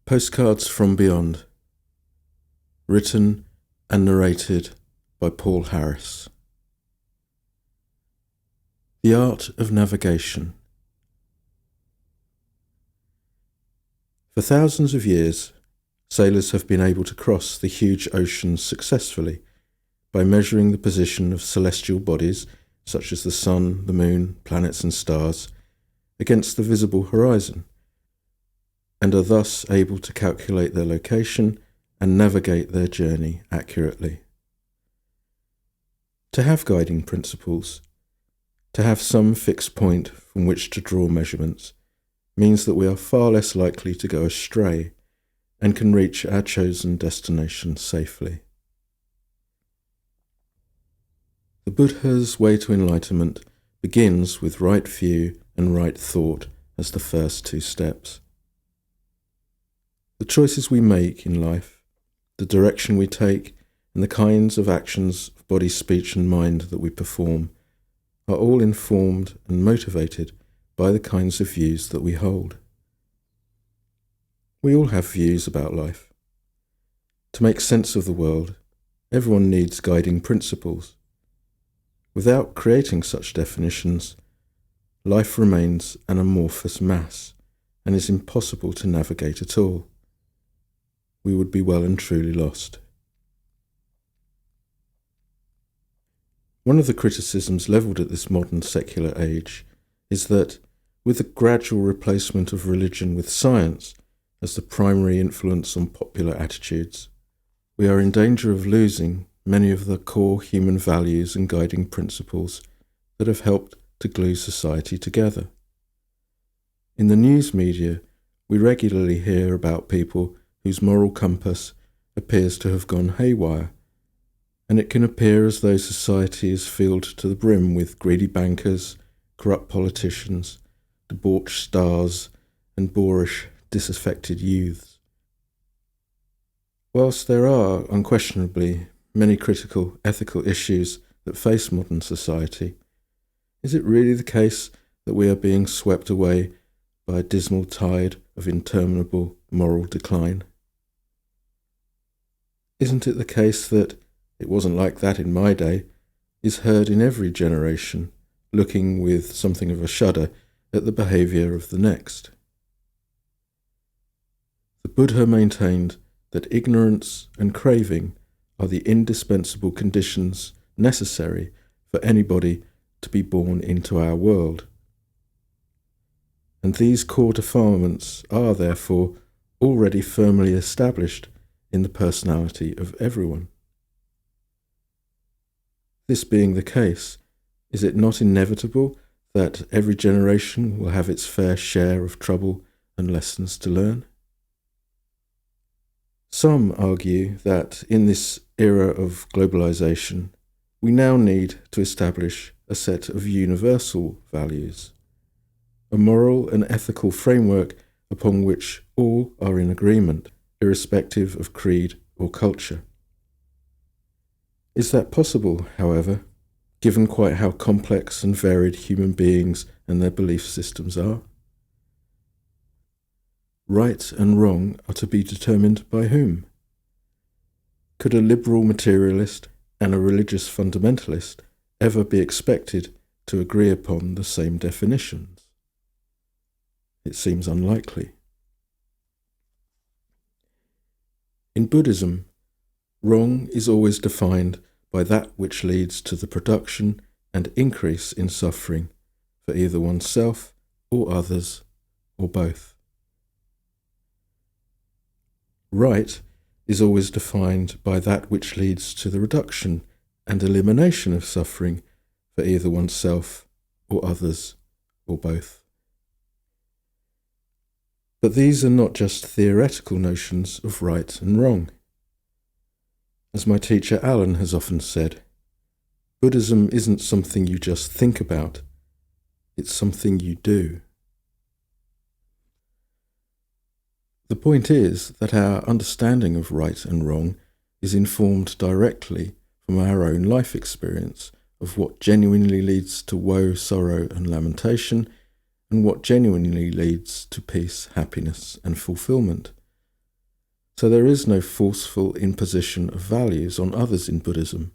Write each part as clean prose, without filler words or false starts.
Postcards from Beyond, written and narrated by Paul Harris. The Art of Navigation. For thousands of years, sailors have been able to cross the huge oceans successfully by measuring the position of celestial bodies such as the sun, the moon, planets and stars against the visible horizon, and are thus able to calculate their location and navigate their journey accurately. To have guiding principles, to have some fixed point from which to draw measurements, means that we are far less likely to go astray and can reach our chosen destination safely. The Buddha's way to enlightenment begins with right view and right thought as the first two steps. The choices we make in life, the direction we take, and the kinds of actions of body, speech and mind that we perform are all informed and motivated by the kinds of views that we hold. We all have views about life. To make sense of the world, everyone needs guiding principles. Without creating such definitions, life remains an amorphous mass and is impossible to navigate at all. We would be well and truly lost. One of the criticisms levelled at this modern secular age is that, with the gradual replacement of religion with science as the primary influence on popular attitudes, we are in danger of losing many of the core human values and guiding principles that have helped to glue society together. In the news media, we regularly hear about people whose moral compass appears to have gone haywire, and it can appear as though society is filled to the brim with greedy bankers, corrupt politicians, debauched stars, and boorish, disaffected youths. Whilst there are, unquestionably, many critical ethical issues that face modern society, is it really the case that we are being swept away by a dismal tide of interminable moral decline? Isn't it the case that "it wasn't like that in my day" is heard in every generation, looking with something of a shudder at the behaviour of the next? The Buddha maintained that ignorance and craving are the indispensable conditions necessary for anybody to be born into our world. And these core defilements are, therefore, already firmly established in the personality of everyone. This being the case, is it not inevitable that every generation will have its fair share of trouble and lessons to learn? Some argue that in this era of globalization, we now need to establish a set of universal values, a moral and ethical framework upon which all are in agreement, irrespective of creed or culture. Is that possible, however, given quite how complex and varied human beings and their belief systems are? Right and wrong are to be determined by whom? Could a liberal materialist and a religious fundamentalist ever be expected to agree upon the same definitions? It seems unlikely. In Buddhism, wrong is always defined by that which leads to the production and increase in suffering for either oneself or others, or both. Right is always defined by that which leads to the reduction and elimination of suffering for either oneself or others, or both. But these are not just theoretical notions of right and wrong. As my teacher Alan has often said, Buddhism isn't something you just think about, it's something you do. The point is that our understanding of right and wrong is informed directly from our own life experience of what genuinely leads to woe, sorrow and lamentation, and what genuinely leads to peace, happiness and fulfillment, So there is no forceful imposition of values on others in Buddhism.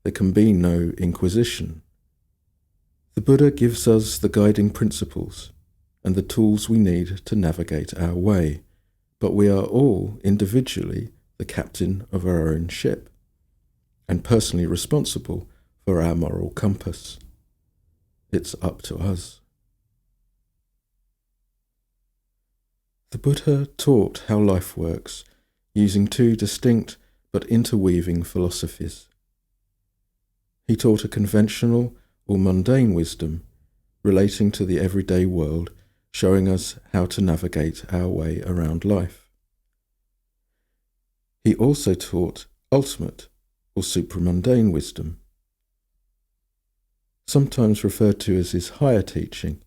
There can be no inquisition. The Buddha gives us the guiding principles and the tools we need to navigate our way, but we are all individually the captain of our own ship and personally responsible for our moral compass. It's up to us. The Buddha taught how life works using two distinct but interweaving philosophies. He taught a conventional or mundane wisdom relating to the everyday world, showing us how to navigate our way around life. He also taught ultimate or supramundane wisdom, sometimes referred to as his higher teaching.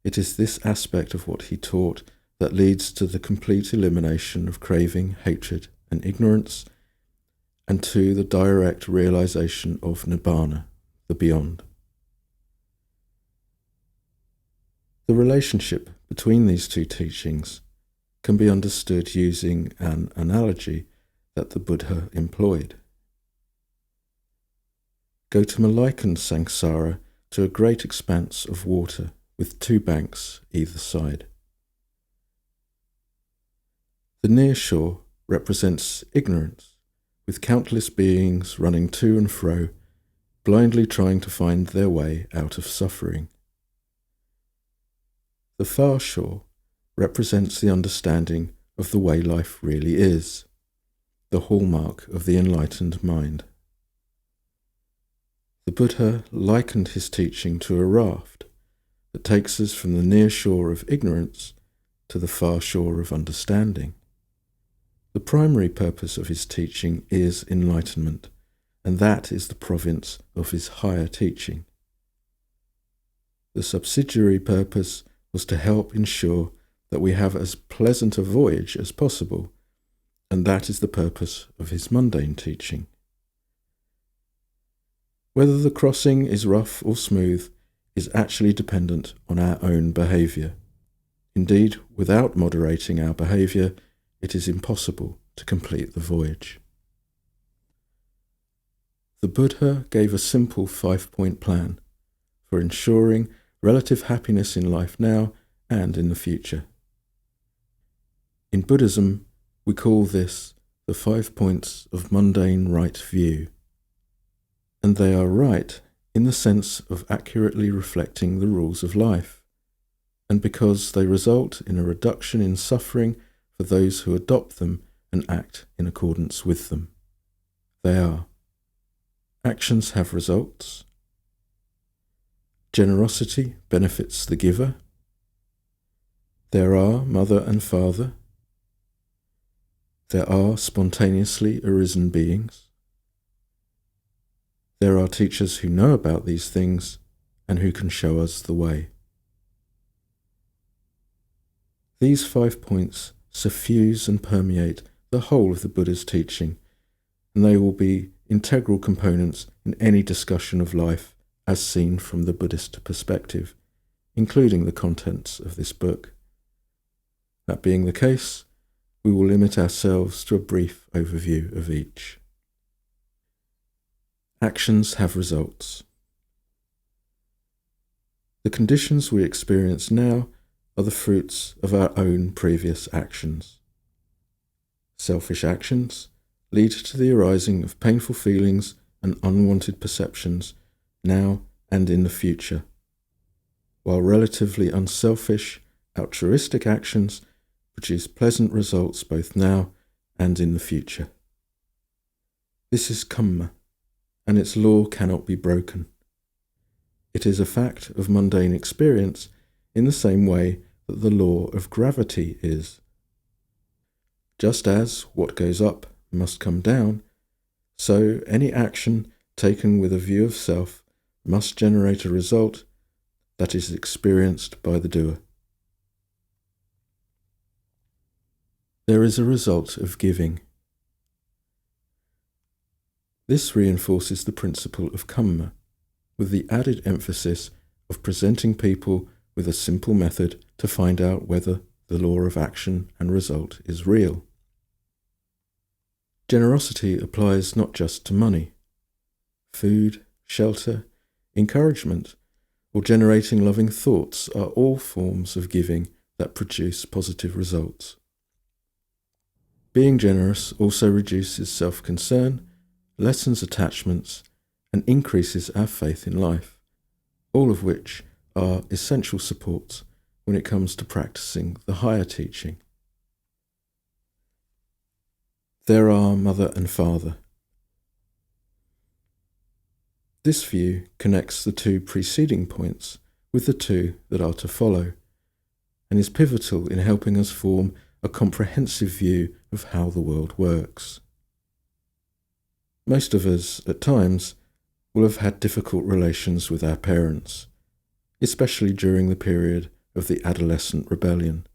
It is this aspect of what he taught that leads to the complete elimination of craving, hatred, and ignorance, and to the direct realization of Nibbana, the beyond. The relationship between these two teachings can be understood using an analogy that the Buddha employed. Gautama likened samsara to a great expanse of water with two banks either side. The near shore represents ignorance, with countless beings running to and fro, blindly trying to find their way out of suffering. The far shore represents the understanding of the way life really is, the hallmark of the enlightened mind. The Buddha likened his teaching to a raft that takes us from the near shore of ignorance to the far shore of understanding. The primary purpose of his teaching is enlightenment, and that is the province of his higher teaching. The subsidiary purpose was to help ensure that we have as pleasant a voyage as possible, and that is the purpose of his mundane teaching. Whether the crossing is rough or smooth is actually dependent on our own behaviour. Indeed, without moderating our behaviour, it is impossible to complete the voyage. The Buddha gave a simple 5-point plan for ensuring relative happiness in life now and in the future. In Buddhism, we call this the 5 points of mundane right view, and they are right in the sense of accurately reflecting the rules of life, and because they result in a reduction in suffering for those who adopt them and act in accordance with them. They are: actions have results, generosity benefits the giver, there are mother and father, there are spontaneously arisen beings, there are teachers who know about these things and who can show us the way. These 5 points suffuse and permeate the whole of the Buddha's teaching, and they will be integral components in any discussion of life as seen from the Buddhist perspective, including the contents of this book. That being the case, we will limit ourselves to a brief overview of each. Actions have results. The conditions we experience now are the fruits of our own previous actions. Selfish actions lead to the arising of painful feelings and unwanted perceptions now and in the future, while relatively unselfish, altruistic actions produce pleasant results both now and in the future. This is kamma, and its law cannot be broken. It is a fact of mundane experience in the same way that the law of gravity is. Just as what goes up must come down, so any action taken with a view of self must generate a result that is experienced by the doer. There is a result of giving. This reinforces the principle of kamma, with the added emphasis of presenting people with a simple method to find out whether the law of action and result is real. Generosity applies not just to money. Food, shelter, encouragement, or generating loving thoughts are all forms of giving that produce positive results. Being generous also reduces self-concern, lessens attachments, and increases our faith in life, all of which are essential supports when it comes to practicing the higher teaching. There are mother and father. This view connects the two preceding points with the two that are to follow, and is pivotal in helping us form a comprehensive view of how the world works. Most of us, at times, will have had difficult relations with our parents, especially during the period of the adolescent rebellion.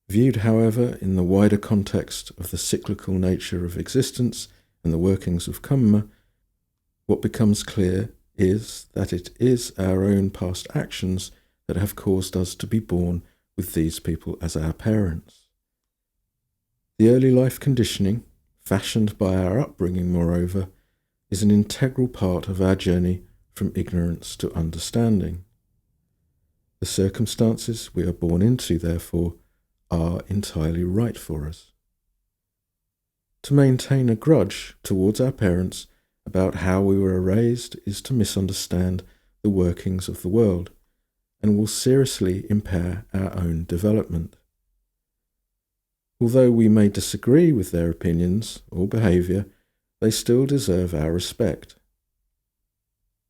Viewed, however, in the wider context of the cyclical nature of existence and the workings of karma, what becomes clear is that it is our own past actions that have caused us to be born with these people as our parents. The early life conditioning, fashioned by our upbringing, moreover, is an integral part of our journey from ignorance to understanding. The circumstances we are born into, therefore, are entirely right for us. To maintain a grudge towards our parents about how we were raised is to misunderstand the workings of the world, and will seriously impair our own development. Although we may disagree with their opinions or behaviour, they still deserve our respect.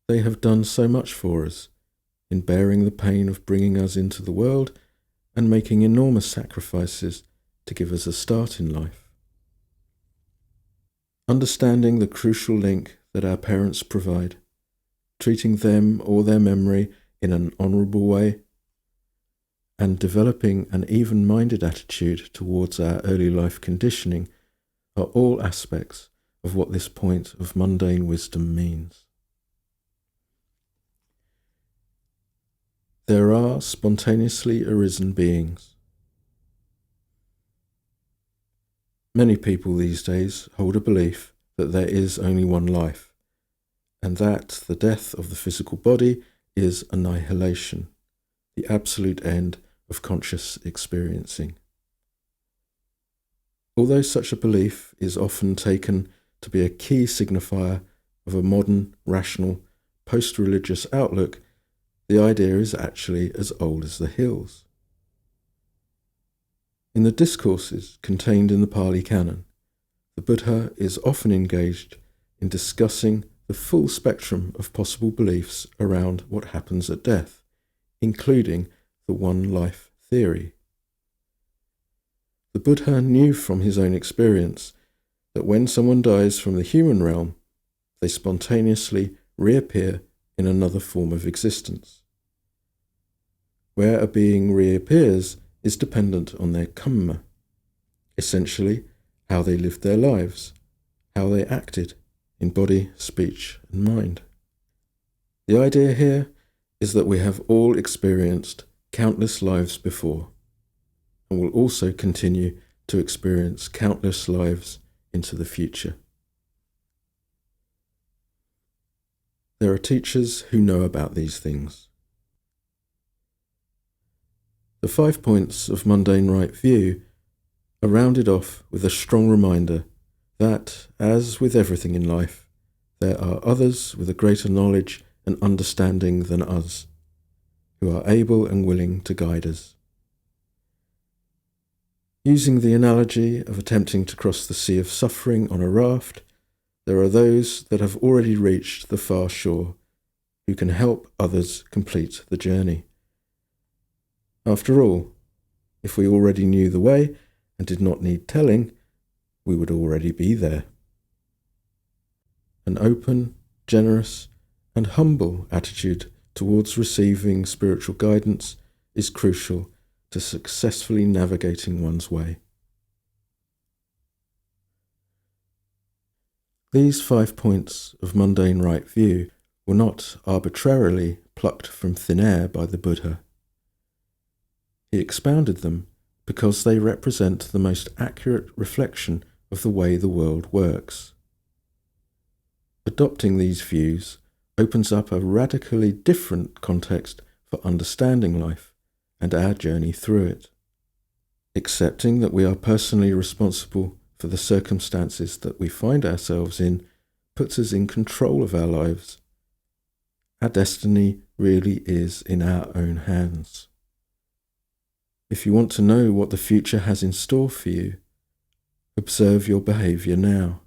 They have done so much for us, in bearing the pain of bringing us into the world and making enormous sacrifices to give us a start in life. Understanding the crucial link that our parents provide, treating them or their memory in an honourable way, and developing an even-minded attitude towards our early life conditioning are all aspects of what this point of mundane wisdom means. There are spontaneously arisen beings. Many people these days hold a belief that there is only one life, and that the death of the physical body is annihilation, the absolute end of conscious experiencing. Although such a belief is often taken to be a key signifier of a modern, rational, post-religious outlook, the idea is actually as old as the hills. In the discourses contained in the Pali Canon, the Buddha is often engaged in discussing the full spectrum of possible beliefs around what happens at death, including the one-life theory. The Buddha knew from his own experience that when someone dies from the human realm, they spontaneously reappear in another form of existence. Where a being reappears is dependent on their karma, essentially how they lived their lives, how they acted in body, speech, and mind. The idea here is that we have all experienced countless lives before, and will also continue to experience countless lives into the future. There are teachers who know about these things. The 5 points of mundane right view are rounded off with a strong reminder that, as with everything in life, there are others with a greater knowledge and understanding than us, who are able and willing to guide us. Using the analogy of attempting to cross the sea of suffering on a raft, there are those that have already reached the far shore, who can help others complete the journey. After all, if we already knew the way and did not need telling, we would already be there. An open, generous, and humble attitude towards receiving spiritual guidance is crucial to successfully navigating one's way. These 5 points of mundane right view were not arbitrarily plucked from thin air by the Buddha. He expounded them because they represent the most accurate reflection of the way the world works. Adopting these views opens up a radically different context for understanding life and our journey through it. Accepting that we are personally responsible for the circumstances that we find ourselves in puts us in control of our lives. Our destiny really is in our own hands. If you want to know what the future has in store for you, observe your behaviour now.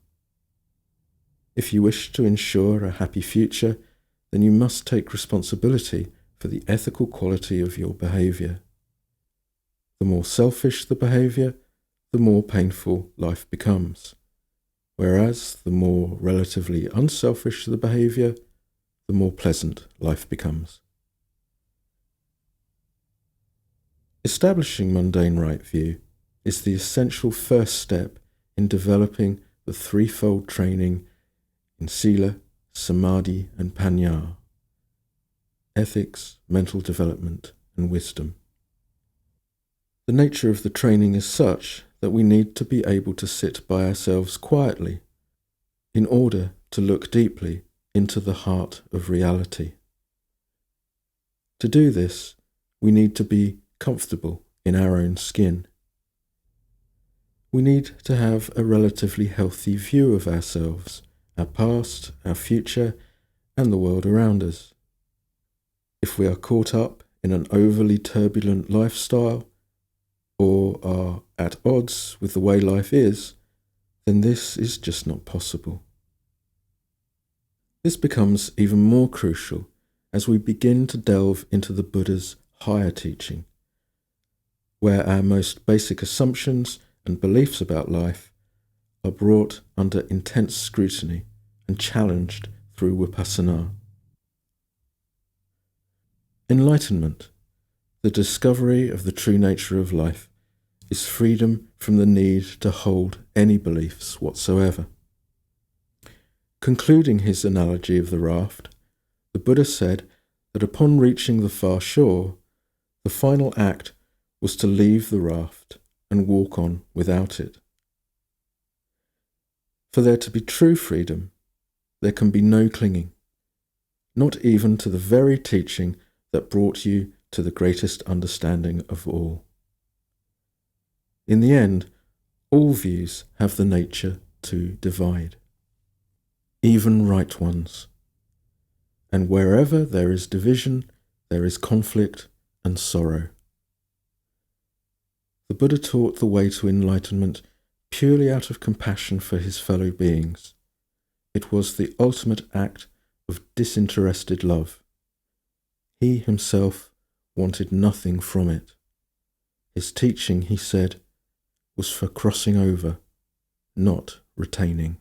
If you wish to ensure a happy future, then you must take responsibility for the ethical quality of your behaviour. The more selfish the behaviour, the more painful life becomes, whereas the more relatively unselfish the behaviour, the more pleasant life becomes. Establishing mundane right view is the essential first step in developing the threefold training in Sila, Samadhi and Panya, ethics, mental development and wisdom. The nature of the training is such that we need to be able to sit by ourselves quietly in order to look deeply into the heart of reality. To do this, we need to be comfortable in our own skin. We need to have a relatively healthy view of ourselves, our past, our future, and the world around us. If we are caught up in an overly turbulent lifestyle, or are at odds with the way life is, then this is just not possible. This becomes even more crucial as we begin to delve into the Buddha's higher teaching, where our most basic assumptions and beliefs about life are brought under intense scrutiny and challenged through vipassana. Enlightenment, the discovery of the true nature of life, is freedom from the need to hold any beliefs whatsoever. Concluding his analogy of the raft, the Buddha said that upon reaching the far shore, the final act was to leave the raft and walk on without it. For there to be true freedom, there can be no clinging, not even to the very teaching that brought you to the greatest understanding of all. In the end, all views have the nature to divide, even right ones. And wherever there is division, there is conflict and sorrow. The Buddha taught the way to enlightenment purely out of compassion for his fellow beings. It was the ultimate act of disinterested love. He himself wanted nothing from it. His teaching, he said, was for crossing over, not retaining.